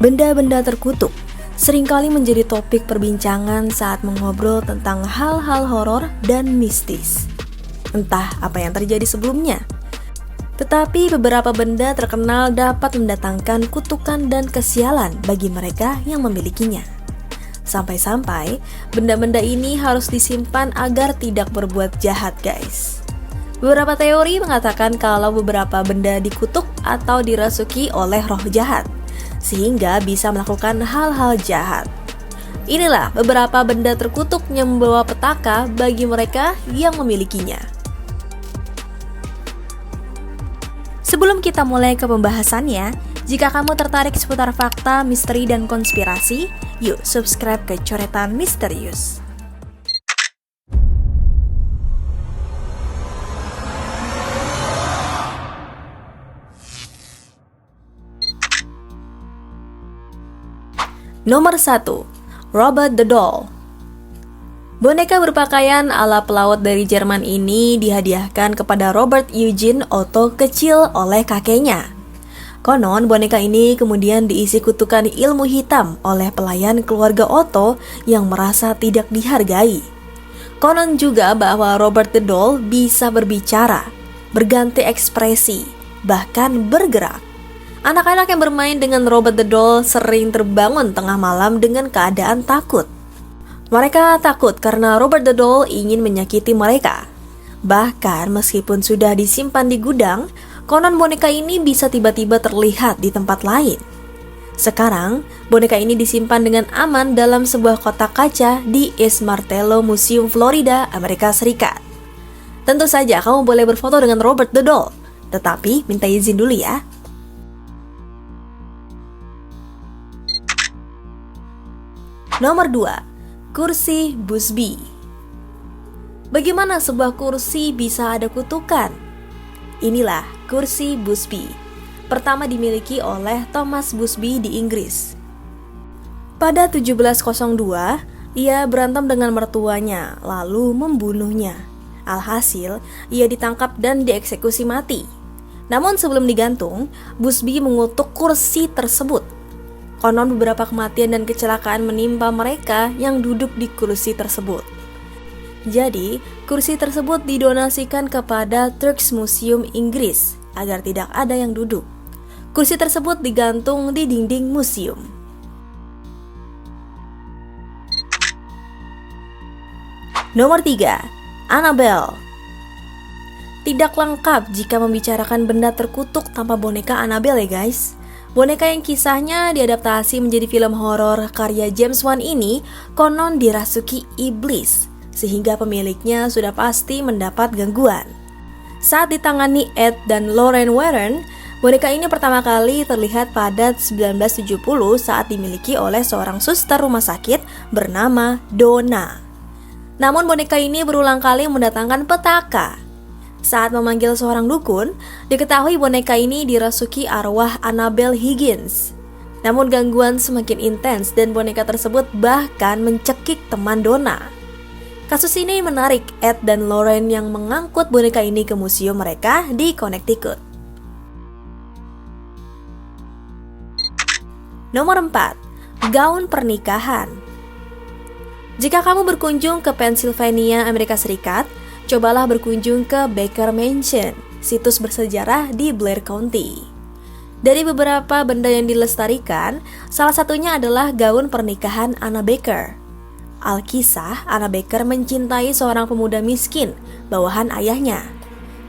Benda-benda terkutuk seringkali menjadi topik perbincangan saat mengobrol tentang hal-hal horor dan mistis. Entah apa yang terjadi sebelumnya, tetapi beberapa benda terkenal dapat mendatangkan kutukan dan kesialan bagi mereka yang memilikinya. Sampai-sampai benda-benda ini harus disimpan agar tidak berbuat jahat, guys. Beberapa teori mengatakan kalau beberapa benda dikutuk atau dirasuki oleh roh jahat, sehingga bisa melakukan hal-hal jahat. Inilah beberapa benda terkutuk yang membawa petaka bagi mereka yang memilikinya. Sebelum kita mulai ke pembahasannya, jika kamu tertarik seputar fakta, misteri, dan konspirasi, yuk subscribe ke Coretan Misterius. Nomor 1. Robert the Doll. Boneka berpakaian ala pelaut dari Jerman ini dihadiahkan kepada Robert Eugene Otto kecil oleh kakeknya. Konon boneka ini kemudian diisi kutukan ilmu hitam oleh pelayan keluarga Otto yang merasa tidak dihargai. Konon juga bahwa Robert the Doll bisa berbicara, berganti ekspresi, bahkan bergerak. Anak-anak yang bermain dengan Robert the Doll sering terbangun tengah malam dengan keadaan takut. Mereka takut karena Robert the Doll ingin menyakiti mereka. Bahkan meskipun sudah disimpan di gudang, konon boneka ini bisa tiba-tiba terlihat di tempat lain. Sekarang, boneka ini disimpan dengan aman dalam sebuah kotak kaca di East Martello Museum, Florida, Amerika Serikat. Tentu saja kamu boleh berfoto dengan Robert the Doll, tetapi minta izin dulu ya. Nomor 2. Kursi Busby. Bagaimana sebuah kursi bisa ada kutukan? Inilah kursi Busby. Pertama dimiliki oleh Thomas Busby di Inggris. Pada 1702, ia berantem dengan mertuanya lalu membunuhnya. Alhasil, ia ditangkap dan dieksekusi mati. Namun sebelum digantung, Busby mengutuk kursi tersebut. Konon beberapa kematian dan kecelakaan menimpa mereka yang duduk di kursi tersebut. Jadi, kursi tersebut didonasikan kepada Turks Museum Inggris agar tidak ada yang duduk. Kursi tersebut digantung di dinding museum. Nomor 3. Annabelle. Tidak lengkap jika membicarakan benda terkutuk tanpa boneka Annabelle ya guys. Boneka yang kisahnya diadaptasi menjadi film horor karya James Wan ini konon dirasuki iblis, sehingga pemiliknya sudah pasti mendapat gangguan. Saat ditangani Ed dan Lorraine Warren, boneka ini pertama kali terlihat pada 1970 saat dimiliki oleh seorang suster rumah sakit bernama Donna. Namun boneka ini berulang kali mendatangkan petaka. Saat memanggil seorang dukun, diketahui boneka ini dirasuki arwah Annabelle Higgins. Namun gangguan semakin intens dan boneka tersebut bahkan mencekik teman Donna. Kasus ini menarik Ed dan Lorraine yang mengangkut boneka ini ke museum mereka di Connecticut. Nomor 4. Gaun pernikahan. Jika kamu berkunjung ke Pennsylvania, Amerika Serikat, cobalah berkunjung ke Baker Mansion, situs bersejarah di Blair County. Dari beberapa benda yang dilestarikan, salah satunya adalah gaun pernikahan Anna Baker. Alkisah, Anna Baker mencintai seorang pemuda miskin, bawahan ayahnya.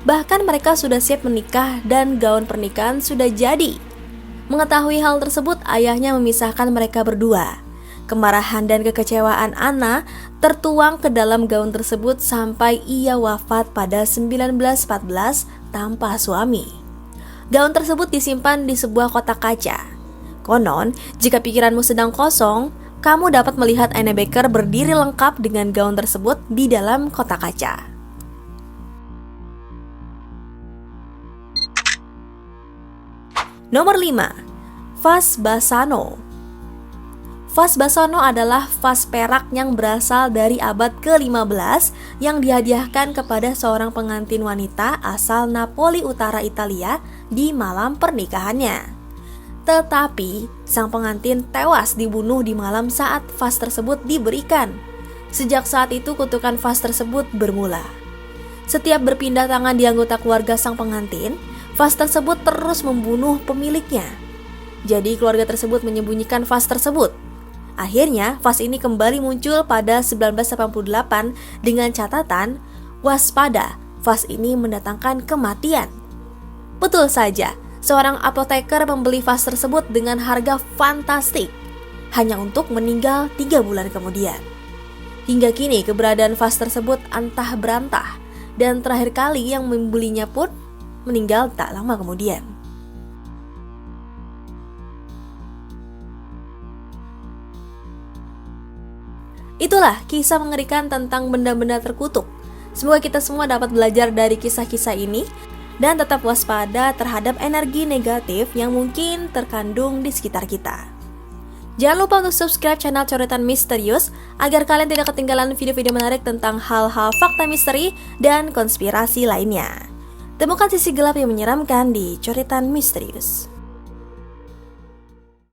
Bahkan mereka sudah siap menikah dan gaun pernikahan sudah jadi. Mengetahui hal tersebut, ayahnya memisahkan mereka berdua. Kemarahan dan kekecewaan Anna tertuang ke dalam gaun tersebut sampai ia wafat pada 1914 tanpa suami. Gaun tersebut disimpan di sebuah kotak kaca. Konon, jika pikiranmu sedang kosong, kamu dapat melihat Anna Baker berdiri lengkap dengan gaun tersebut di dalam kotak kaca. Nomor 5. Vas Bassano. Vas Bassano adalah vas perak yang berasal dari abad ke-15 yang dihadiahkan kepada seorang pengantin wanita asal Napoli Utara, Italia di malam pernikahannya. Tetapi, sang pengantin tewas dibunuh di malam saat vas tersebut diberikan. Sejak saat itu kutukan vas tersebut bermula. Setiap berpindah tangan di anggota keluarga sang pengantin, vas tersebut terus membunuh pemiliknya. Jadi keluarga tersebut menyembunyikan vas tersebut. Akhirnya, vas ini kembali muncul pada 1988 dengan catatan, waspada, vas ini mendatangkan kematian. Betul saja, seorang apoteker membeli vas tersebut dengan harga fantastik, hanya untuk meninggal 3 bulan kemudian. Hingga kini keberadaan vas tersebut antah berantah, dan terakhir kali yang membelinya pun meninggal tak lama kemudian. Itulah kisah mengerikan tentang benda-benda terkutuk. Semoga kita semua dapat belajar dari kisah-kisah ini dan tetap waspada terhadap energi negatif yang mungkin terkandung di sekitar kita. Jangan lupa untuk subscribe channel Coretan Misterius agar kalian tidak ketinggalan video-video menarik tentang hal-hal fakta misteri dan konspirasi lainnya. Temukan sisi gelap yang menyeramkan di Coretan Misterius.